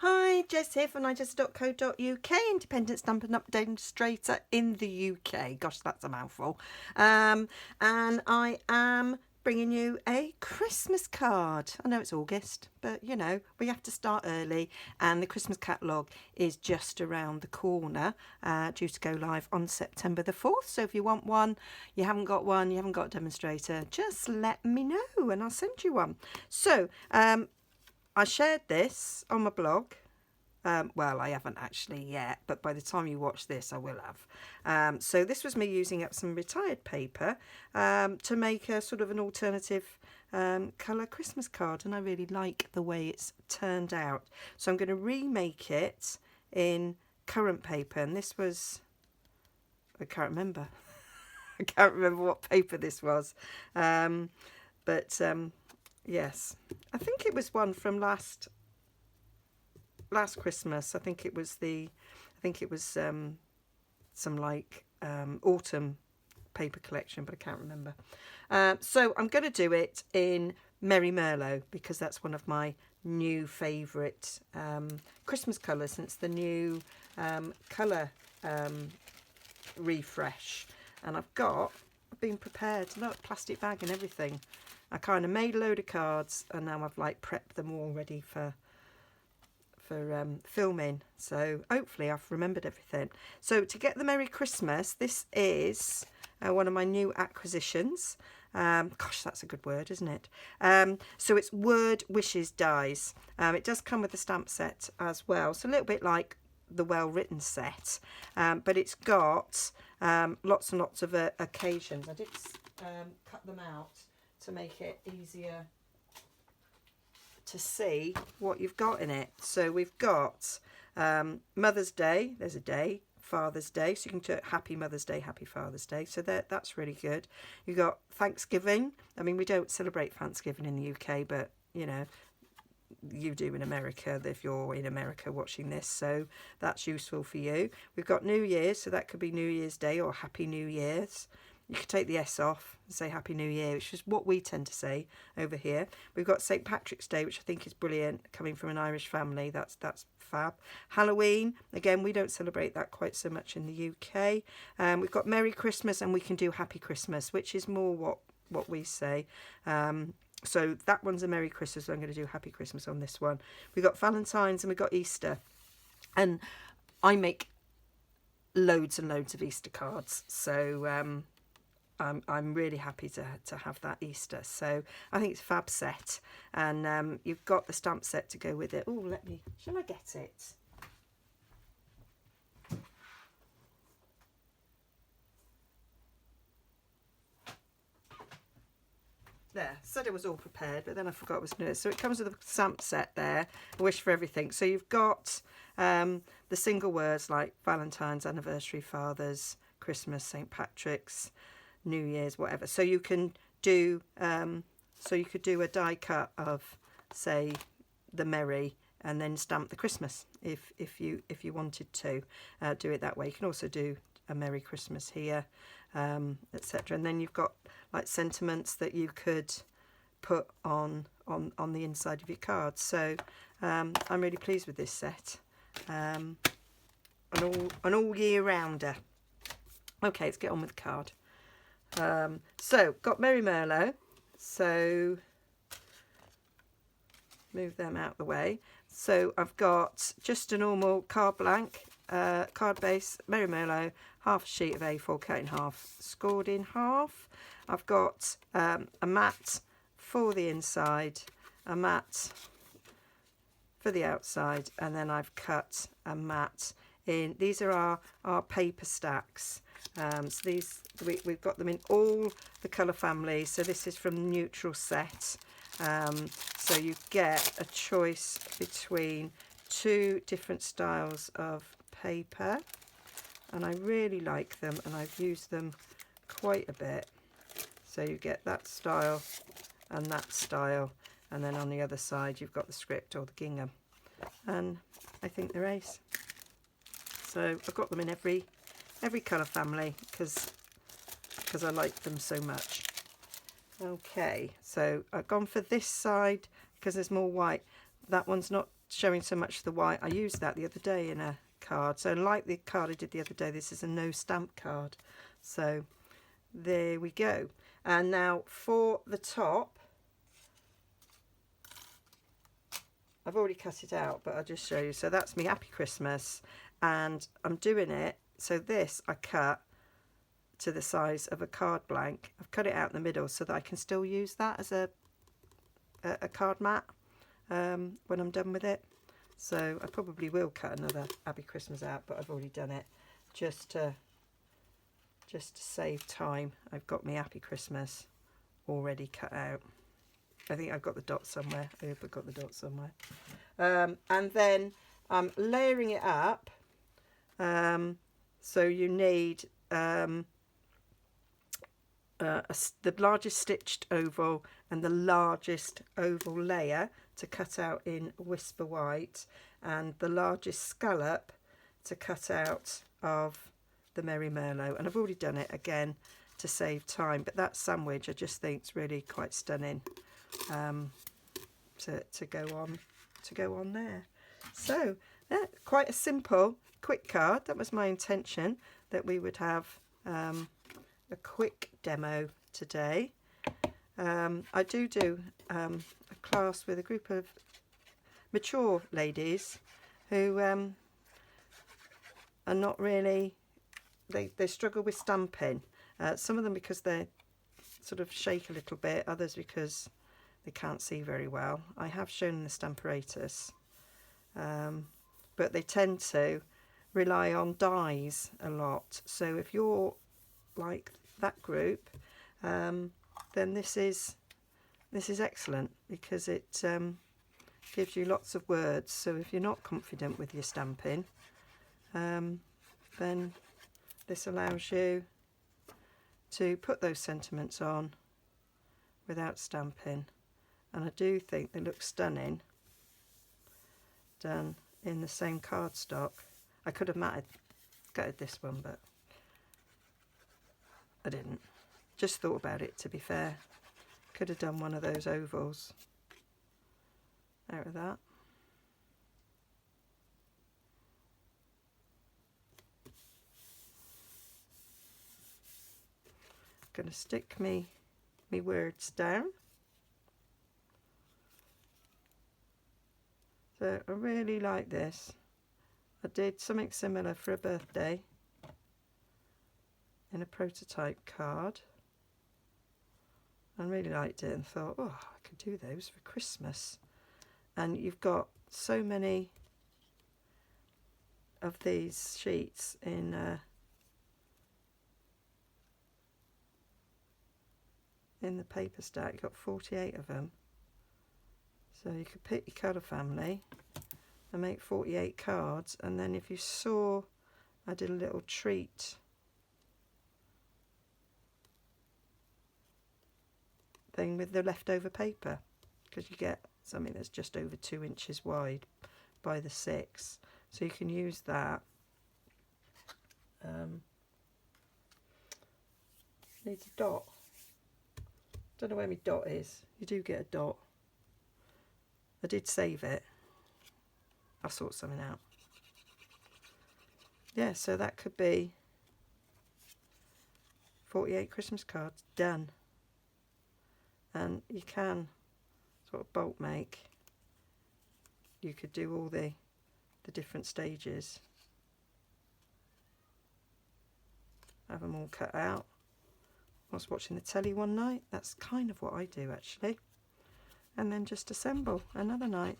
Hi, Jess here from Nigezza.co.uk, independent Stampin' Up demonstrator in the UK. Gosh, that's a mouthful. And I am bringing you a Christmas card. I know it's August, but you know, we have to start early, and the Christmas catalogue is just around the corner, due to go live on September the 4th. So if you want one, you haven't got a demonstrator, just let me know and I'll send you one. So, I shared this on my blog. Well, I haven't actually yet, but by the time you watch this, I will have. So this was me using up some retired paper to make a sort of an alternative colour Christmas card, and I really like the way it's turned out. So I'm going to remake it in current paper, and this was, I can't remember. I can't remember what paper this was. Yes, I think it was one from last Christmas. I think it was some like autumn paper collection, but I can't remember. So I'm going to do it in Merry Merlot because that's one of my new favourite Christmas colours since the new colour refresh. And I've been prepared. Look, plastic bag and everything. I kind of made a load of cards, and now I've like prepped them all ready for filming. So hopefully I've remembered everything. So to get the Merry Christmas, this is one of my new acquisitions. Gosh, that's a good word, isn't it? So it's Word Wishes dies. It does come with a stamp set as well, so a little bit like the well written set, but it's got lots and lots of occasions. I did cut them out to make it easier to see what you've got in it. So we've got Mother's Day, there's a day, Father's Day, so you can do Happy Mother's Day, Happy Father's Day, so that's really good. You've got Thanksgiving. I mean, we don't celebrate Thanksgiving in the UK, but you know, you do in America if you're in America watching this, so that's useful for you. We've got New Year's, so that could be New Year's Day or Happy New Year's. You could take the S off and say Happy New Year, which is what we tend to say over here. We've got St. Patrick's Day, which I think is brilliant, coming from an Irish family. That's fab. Halloween, again, we don't celebrate that quite so much in the UK. We've got Merry Christmas, and we can do Happy Christmas, which is more what we say. So that one's a Merry Christmas. So I'm going to do Happy Christmas on this one. We've got Valentine's and we've got Easter. And I make loads and loads of Easter cards. So I'm really happy to have that Easter. So I think it's a fab set. And you've got the stamp set to go with it. Oh, shall I get it? There, said it was all prepared, but then I forgot it was new. So it comes with a stamp set there, a wish for everything. So you've got the single words like Valentine's, anniversary, Father's, Christmas, St. Patrick's, New Year's, whatever. So you can do you could do a die cut of, say, the Merry, and then stamp the Christmas if you wanted to do it that way. You can also do a Merry Christmas here, etc. And then you've got like sentiments that you could put on the inside of your card. So I'm really pleased with this set. An all year rounder. Okay, let's get on with the card. So got Merry Merlot. So move them out the way. So I've got just a normal card blank, card base, Merry Merlot, half a sheet of A4 cut in half, scored in half. I've got a mat for the inside, a mat for the outside, and then I've cut a mat in. These are our paper stacks. So these we've got them in all the colour families. So this is from the neutral set. So you get a choice between two different styles of paper, and I really like them, and I've used them quite a bit. So you get that style and that style, and then on the other side you've got the script or the gingham, and I think they're ace. So I've got them in every colour family because I like them so much. Okay, so I've gone for this side because there's more white. That one's not showing so much the white. I used that the other day in a card. So like the card I did the other day, this is a no stamp card. So there we go. And now for the top, I've already cut it out, but I'll just show you. So that's me Happy Christmas, and I'm doing it. So this I cut to the size of a card blank. I've cut it out in the middle so that I can still use that as a card mat when I'm done with it. So I probably will cut another Happy Christmas out, but I've already done it just to save time. I've got me Happy Christmas already cut out. I think I've got the dot somewhere. I hope I've got the dot somewhere. And then I'm layering it up. So you need the largest stitched oval and the largest oval layer to cut out in Whisper White, and the largest scallop to cut out of the Merry Merlot. And I've already done it again to save time, but that sandwich I just think is really quite stunning to go on there. So yeah, quite a simple quick card. That was my intention, that we would have a quick demo today. I do a class with a group of mature ladies who are not really, they struggle with stamping. Some of them because they sort of shake a little bit, others because they can't see very well. I have shown the Stamparatus, but they tend to rely on dies a lot. So if you're like that group, then this is excellent, because it gives you lots of words. So if you're not confident with your stamping, then this allows you to put those sentiments on without stamping. And I do think they look stunning done in the same cardstock. I could have gutted this one, but I didn't. Just thought about it, to be fair. Could have done one of those ovals out of that. Gonna stick me words down. So I really like this. I did something similar for a birthday in a prototype card. I really liked it and thought, oh, I could do those for Christmas. And you've got so many of these sheets in the paper stack. You've got 48 of them. So you could pick your colour family and make 48 cards. And then if you saw, I did a little treat thing with the leftover paper, because you get something that's just over 2 inches wide by the 6. So you can use that. Needs a dot. Don't know where my dot is. You do get a dot. I did save it. I'll sort something out. Yeah, so that could be 48 Christmas cards done. And you can sort of bulk make. You could do all the different stages. Have them all cut out. I was watching the telly one night. That's kind of what I do, actually. And then just assemble another night.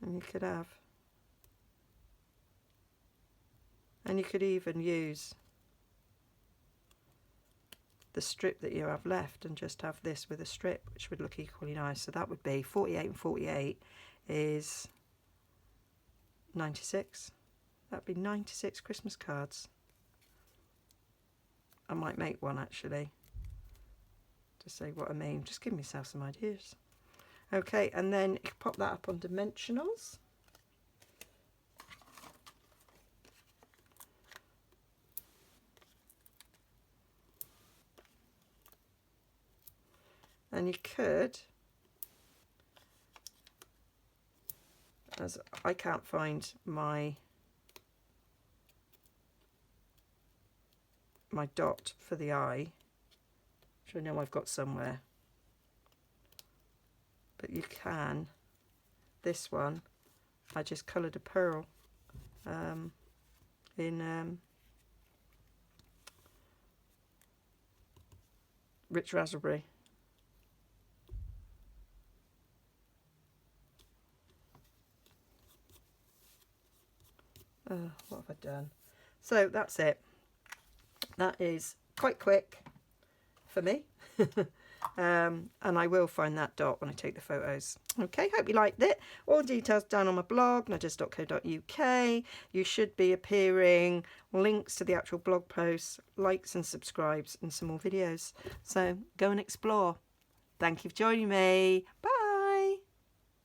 And you could have, and you could even use the strip that you have left and just have this with a strip, which would look equally nice. So that would be 48 and 48 is 96. That'd be 96 Christmas cards. I might make one actually, to say what I mean. Just give myself some ideas. Okay, and then you can pop that up on dimensionals. And you could, as I can't find my dot for the eye, which I know I've got somewhere, but you can, this one I just coloured a pearl in Rich Raspberry. What have I done? So that's it. That is quite quick for me. And I will find that dot when I take the photos. Okay, hope you liked it. All details down on my blog, nigezza.co.uk. You should be appearing links to the actual blog posts, likes and subscribes, and some more videos. So go and explore. Thank you for joining me. Bye.